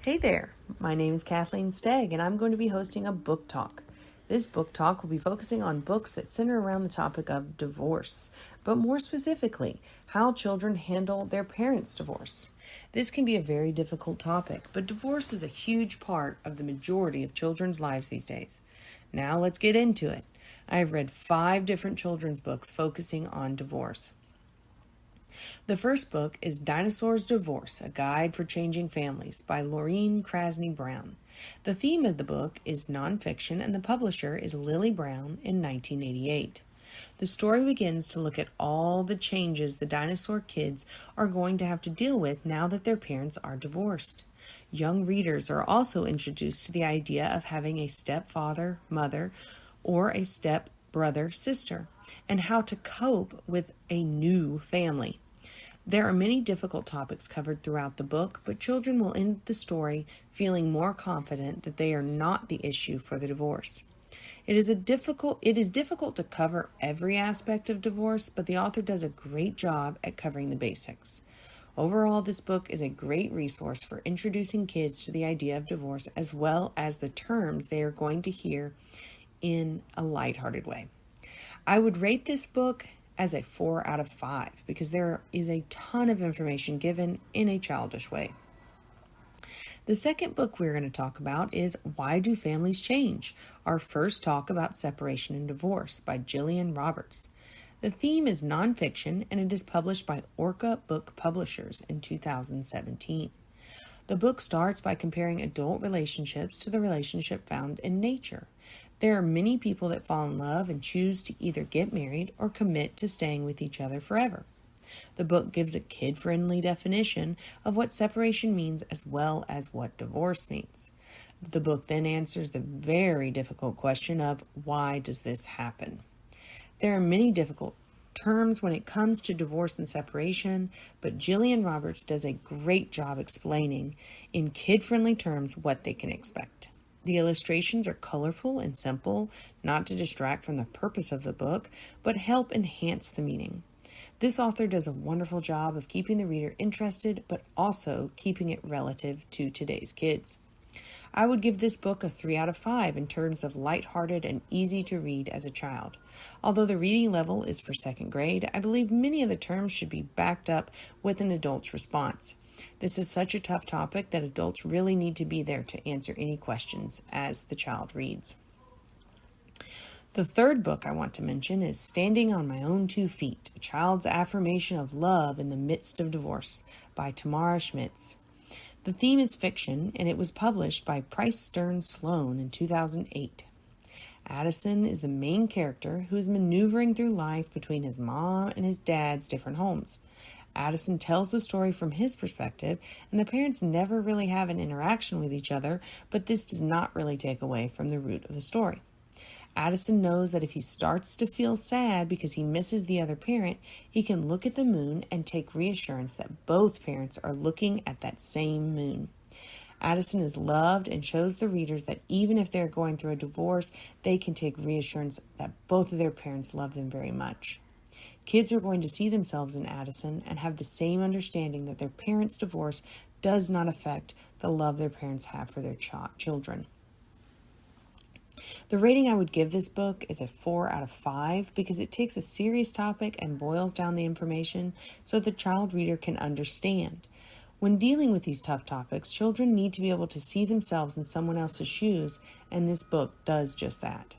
Hey there, my name is Kathleen Steig, and I'm going to be hosting a book talk. This book talk will be focusing on books that center around the topic of divorce, but more specifically, how children handle their parents' divorce. This can be a very difficult topic, but divorce is a huge part of the majority of children's lives these days. Now let's get into it. I have read 5 different children's books focusing on divorce. The first book is Dinosaur's Divorce, A Guide for Changing Families by Laureen Krasny Brown. The theme of the book is nonfiction and the publisher is Lily Brown in 1988. The story begins to look at all the changes the dinosaur kids are going to have to deal with now that their parents are divorced. Young readers are also introduced to the idea of having a stepfather, mother, or a stepbrother, sister, and how to cope with a new family. There are many difficult topics covered throughout the book, but children will end the story feeling more confident that they are not the issue for the divorce. It is difficult to cover every aspect of divorce, but the author does a great job at covering the basics. Overall, this book is a great resource for introducing kids to the idea of divorce as well as the terms they are going to hear in a lighthearted way. I would rate this book as a 4 out of 5 because there is a ton of information given in a childish way. The second book we're going to talk about is Why Do Families Change? Our first talk about separation and divorce by Jillian Roberts. The theme is nonfiction and it is published by Orca Book Publishers in 2017. The book starts by comparing adult relationships to the relationship found in nature. There are many people that fall in love and choose to either get married or commit to staying with each other forever. The book gives a kid-friendly definition of what separation means as well as what divorce means. The book then answers the very difficult question of why does this happen? There are many difficult terms when it comes to divorce and separation, but Jillian Roberts does a great job explaining in kid-friendly terms what they can expect. The illustrations are colorful and simple, not to distract from the purpose of the book, but help enhance the meaning. This author does a wonderful job of keeping the reader interested, but also keeping it relative to today's kids. I would give this book a 3 out of 5 in terms of lighthearted and easy to read as a child. Although the reading level is for 2nd grade, I believe many of the terms should be backed up with an adult's response. This is such a tough topic that adults really need to be there to answer any questions as the child reads. The third book I want to mention is Standing on My Own 2 Feet, A Child's Affirmation of Love in the Midst of Divorce by Tamara Schmitz. The theme is fiction and it was published by Price Stearns Sloan in 2008. Addison is the main character who is maneuvering through life between his mom and his dad's different homes. Addison tells the story from his perspective, and the parents never really have an interaction with each other, but this does not really take away from the root of the story. Addison knows that if he starts to feel sad because he misses the other parent, he can look at the moon and take reassurance that both parents are looking at that same moon. Addison is loved and shows the readers that even if they're going through a divorce, they can take reassurance that both of their parents love them very much. Kids are going to see themselves in Addison and have the same understanding that their parents' divorce does not affect the love their parents have for their children. The rating I would give this book is a 4 out of 5 because it takes a serious topic and boils down the information so the child reader can understand. When dealing with these tough topics, children need to be able to see themselves in someone else's shoes, and this book does just that.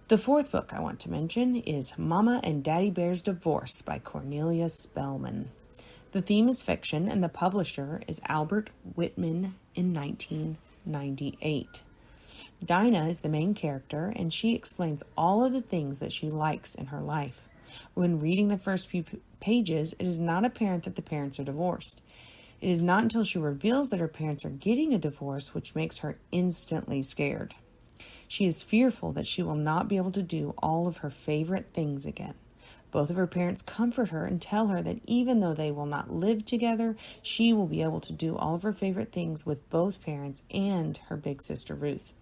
The fourth book I want to mention is Mama and Daddy Bear's Divorce by Cornelia Spellman. The theme is fiction and the publisher is Albert Whitman in 1998. Dinah is the main character and she explains all of the things that she likes in her life. When reading the first few pages, it is not apparent that the parents are divorced. It is not until she reveals that her parents are getting a divorce which makes her instantly scared. She is fearful that she will not be able to do all of her favorite things again. Both of her parents comfort her and tell her that even though they will not live together, she will be able to do all of her favorite things with both parents and her big sister Ruth.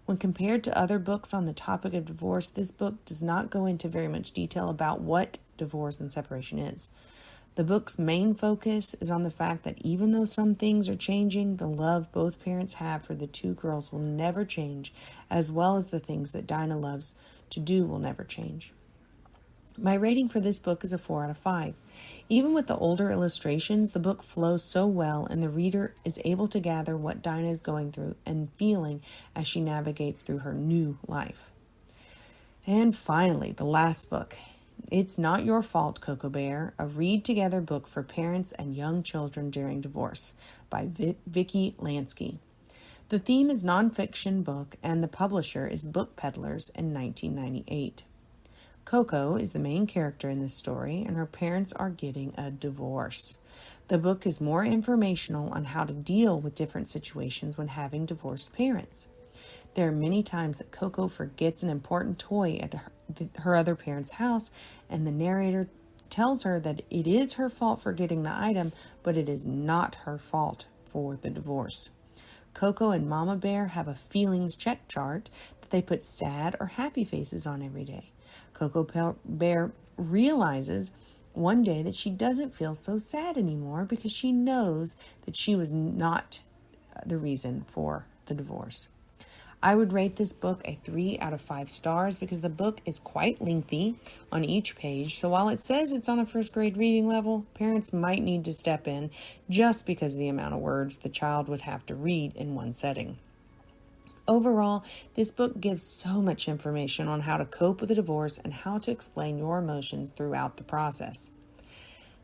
When compared to other books on the topic of divorce, this book does not go into very much detail about what divorce and separation is. The book's main focus is on the fact that even though some things are changing, the love both parents have for the two girls will never change, as well as the things that Dinah loves to do will never change. My rating for this book is a 4 out of 5. Even with the older illustrations, the book flows so well and the reader is able to gather what Dinah is going through and feeling as she navigates through her new life. And finally, the last book. It's Not Your Fault, Cocoa Bear, a read-together book for parents and young children during divorce by Vicki Lansky. The theme is nonfiction book and the publisher is Book Peddlers in 1998. Coco is the main character in this story, and her parents are getting a divorce. The book is more informational on how to deal with different situations when having divorced parents. There are many times that Coco forgets an important toy at her other parent's house, and the narrator tells her that it is her fault for getting the item, but it is not her fault for the divorce. Coco and Mama Bear have a feelings check chart that they put sad or happy faces on every day. Coco Bear realizes one day that she doesn't feel so sad anymore because she knows that she was not the reason for the divorce. I would rate this book a 3 out of 5 stars because the book is quite lengthy on each page. So while it says it's on a first grade reading level, parents might need to step in just because of the amount of words the child would have to read in one setting. Overall, this book gives so much information on how to cope with a divorce and how to explain your emotions throughout the process.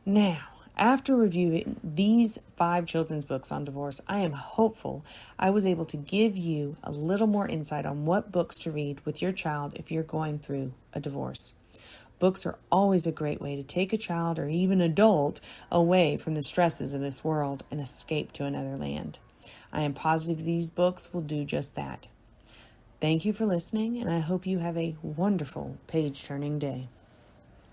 Now, after reviewing these 5 children's books on divorce, I am hopeful I was able to give you a little more insight on what books to read with your child if you're going through a divorce. Books are always a great way to take a child or even adult away from the stresses of this world and escape to another land. I am positive these books will do just that. Thank you for listening, and I hope you have a wonderful page-turning day.